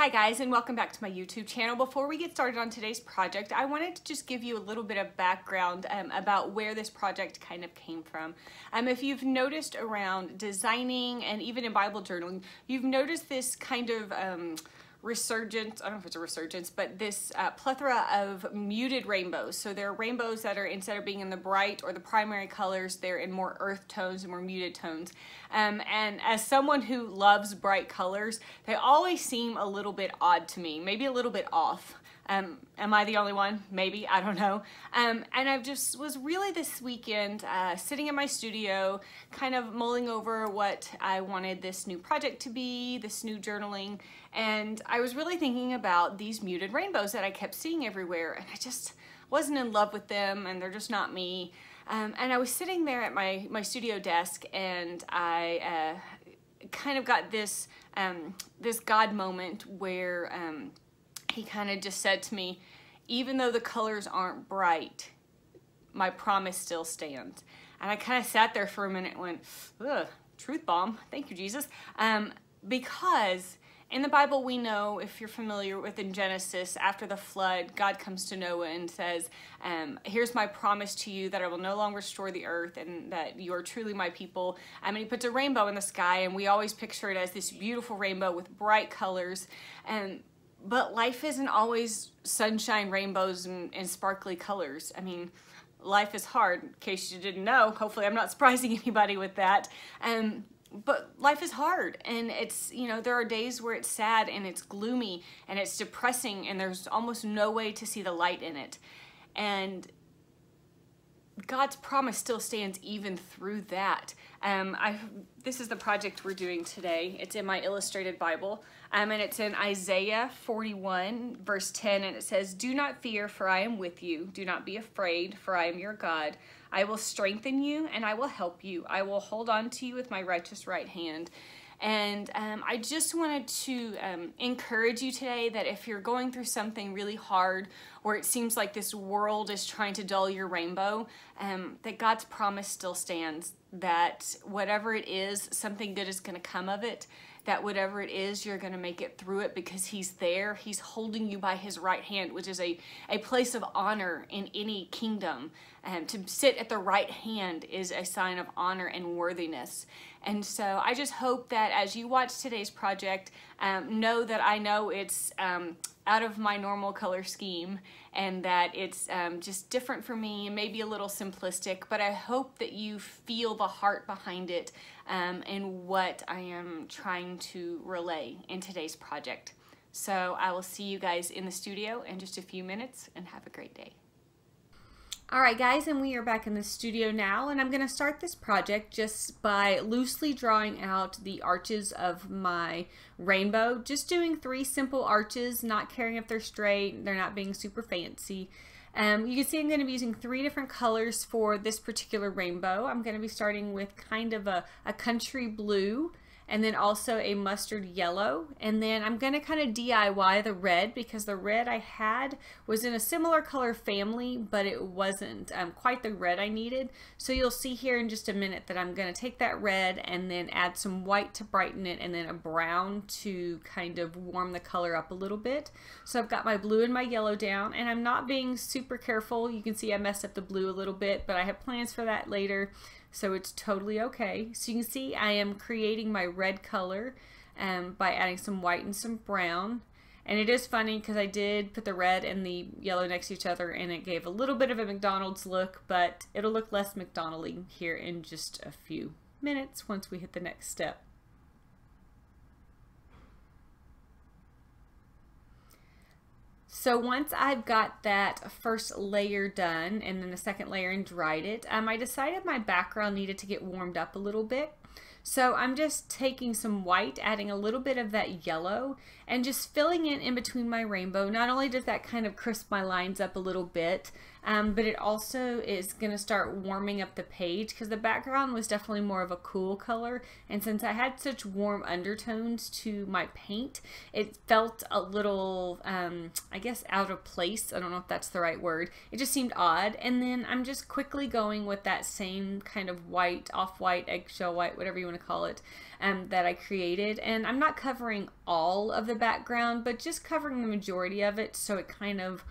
Hi guys, and welcome back to my YouTube channel. Before we get started on today's project, I wanted to just give you a little bit of background about where this project kind of came from. If you've noticed around designing and even in Bible journaling, you've noticed this kind of resurgence, I don't know if it's a resurgence, but this plethora of muted rainbows. So there are rainbows that are, instead of being in the bright or the primary colors, they're in more earth tones and more muted tones. And as someone who loves bright colors, they always seem a little bit odd to me, maybe a little bit off. Am I the only one? Maybe, I don't know. And I just was really this weekend sitting in my studio, kind of mulling over what I wanted this new project to be, this new journaling, and I was really thinking about these muted rainbows that I kept seeing everywhere, and I just wasn't in love with them, and they're just not me. And I was sitting there at my studio desk, and I kind of got this, this God moment where he kind of just said to me, even though the colors aren't bright, my promise still stands. And I kind of sat there for a minute and went, ugh, truth bomb, thank you, Jesus. Because in the Bible, we know, if you're familiar with in Genesis, after the flood, God comes to Noah and says, here's my promise to you that I will no longer destroy the earth and that you are truly my people. And he puts a rainbow in the sky, and we always picture it as this beautiful rainbow with bright colors. But life isn't always sunshine, rainbows, and sparkly colors. I mean, life is hard, in case you didn't know. Hopefully I'm not surprising anybody with that. But life is hard, and it's, you know, there are days where it's sad and it's gloomy and it's depressing and there's almost no way to see the light in it. And God's promise still stands even through that. This is the project we're doing today. It's in my illustrated Bible, and it's in Isaiah 41 verse 10, and it says, "Do not fear, for I am with you. Do not be afraid, for I am your God. I will strengthen you and I will help you. I will hold on to you with my righteous right hand." And I just wanted to encourage you today that if you're going through something really hard, where it seems like this world is trying to dull your rainbow, that God's promise still stands, that whatever it is, something good is going to come of it, that whatever it is, you're going to make it through it because he's there. He's holding you by his right hand, which is a place of honor in any kingdom. To sit at the right hand is a sign of honor and worthiness. And so I just hope that as you watch today's project, know that I know it's out of my normal color scheme, and that it's just different for me and maybe a little simplistic, but I hope that you feel the heart behind it and what I am trying to relay in today's project. So I will see you guys in the studio in just a few minutes, and have a great day. Alright guys, and we are back in the studio now, and I'm going to start this project just by loosely drawing out the arches of my rainbow. Just doing 3 simple arches, not caring if they're straight, they're not being super fancy. You can see I'm going to be using 3 different colors for this particular rainbow. I'm going to be starting with kind of a country blue, and then also a mustard yellow, and then I'm going to kind of DIY the red, because the red I had was in a similar color family, but it wasn't quite the red I needed. So you'll see here in just a minute that I'm going to take that red and then add some white to brighten it, and then a brown to kind of warm the color up a little bit. So I've got my blue and my yellow down, and I'm not being super careful. You can see I messed up the blue a little bit, but I have plans for that later. So it's totally okay. So you can see I am creating my red color by adding some white and some brown. And it is funny because I did put the red and the yellow next to each other, and it gave a little bit of a McDonald's look, but it'll look less McDonald's here in just a few minutes once we hit the next step. So once I've got that first layer done, and then the second layer, and dried it, I decided my background needed to get warmed up a little bit. So I'm just taking some white, adding a little bit of that yellow, and just filling it in between my rainbow. Not only does that kind of crisp my lines up a little bit, but it also is going to start warming up the page because the background was definitely more of a cool color, and since I had such warm undertones to my paint, it felt a little I guess out of place. I don't know if that's the right word. It just seemed odd. And then I'm just quickly going with that same kind of white, off-white, eggshell white, whatever you want to call it, that I created. And I'm not covering all of the background, but just covering the majority of it, so it kind of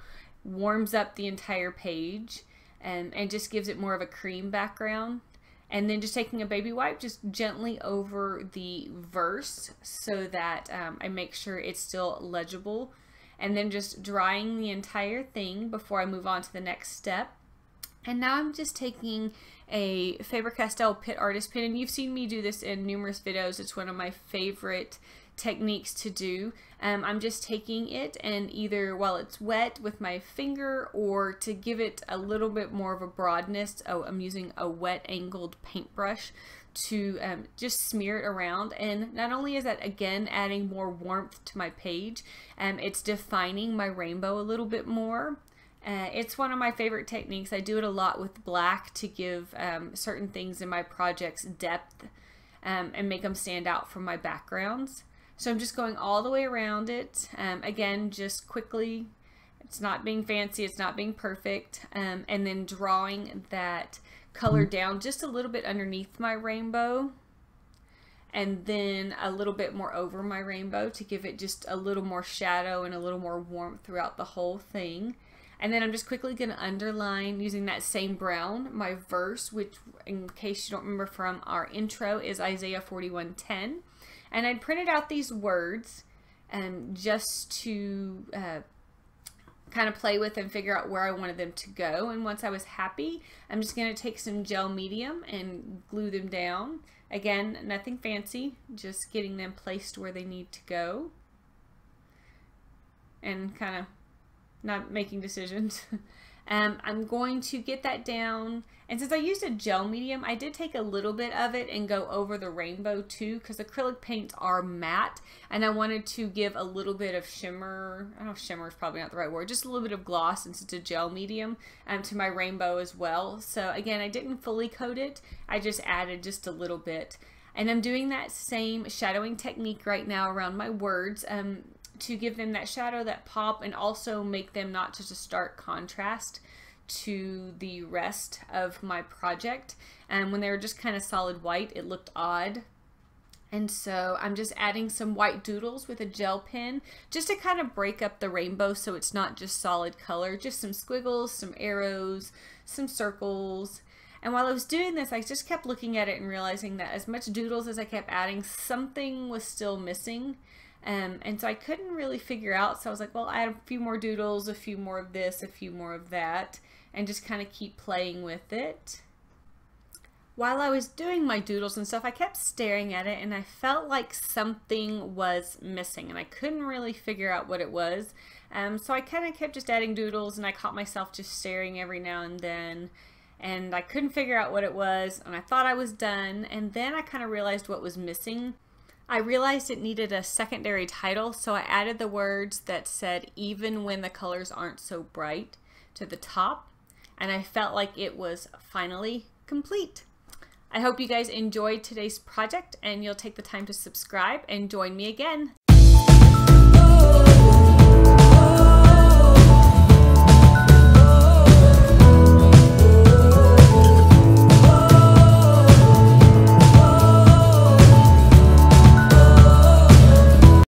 warms up the entire page and just gives it more of a cream background. And then just taking a baby wipe just gently over the verse so that I make sure it's still legible, and then just drying the entire thing before I move on to the next step. And now I'm just taking a Faber-Castell Pit Artist pen, and you've seen me do this in numerous videos. It's one of my favorite techniques to do. I'm just taking it and either while it's wet with my finger, or to give it a little bit more of a broadness, I'm using a wet angled paintbrush to just smear it around. And not only is that again adding more warmth to my page, it's defining my rainbow a little bit more. It's one of my favorite techniques. I do it a lot with black to give certain things in my projects depth and make them stand out from my backgrounds. So I'm just going all the way around it. Again, just quickly. It's not being fancy, it's not being perfect. And then drawing that color down just a little bit underneath my rainbow, and then a little bit more over my rainbow to give it just a little more shadow and a little more warmth throughout the whole thing. And then I'm just quickly going to underline using that same brown my verse, which in case you don't remember from our intro is Isaiah 41:10. And I'd printed out these words just to kind of play with and figure out where I wanted them to go. And once I was happy, I'm just going to take some gel medium and glue them down. Again, nothing fancy, just getting them placed where they need to go. And kind of not making decisions. I'm going to get that down, and since I used a gel medium, I did take a little bit of it and go over the rainbow too, because acrylic paints are matte, and I wanted to give a little bit of shimmer. I don't know if shimmer is probably not the right word, just a little bit of gloss since it's a gel medium to my rainbow as well. So again, I didn't fully coat it, I just added just a little bit. And I'm doing that same shadowing technique right now around my words to give them that shadow, that pop, and also make them not just a stark contrast to the rest of my project. And when they were just kind of solid white, it looked odd. And so I'm just adding some white doodles with a gel pen just to kind of break up the rainbow so it's not just solid color, just some squiggles, some arrows, some circles. And while I was doing this, I just kept looking at it and realizing that as much doodles as I kept adding, something was still missing. And so I couldn't really figure out, so I was like, well, add a few more doodles, a few more of this, a few more of that, and just kind of keep playing with it. While I was doing my doodles and stuff, I kept staring at it, and I felt like something was missing, and I couldn't really figure out what it was. So I kind of kept just adding doodles, and I caught myself just staring every now and then, and I couldn't figure out what it was, and I thought I was done, and then I kind of realized what was missing. I realized it needed a secondary title, so I added the words that said, "Even when the colors aren't so bright," to the top, and I felt like it was finally complete. I hope you guys enjoyed today's project, and you'll take the time to subscribe and join me again.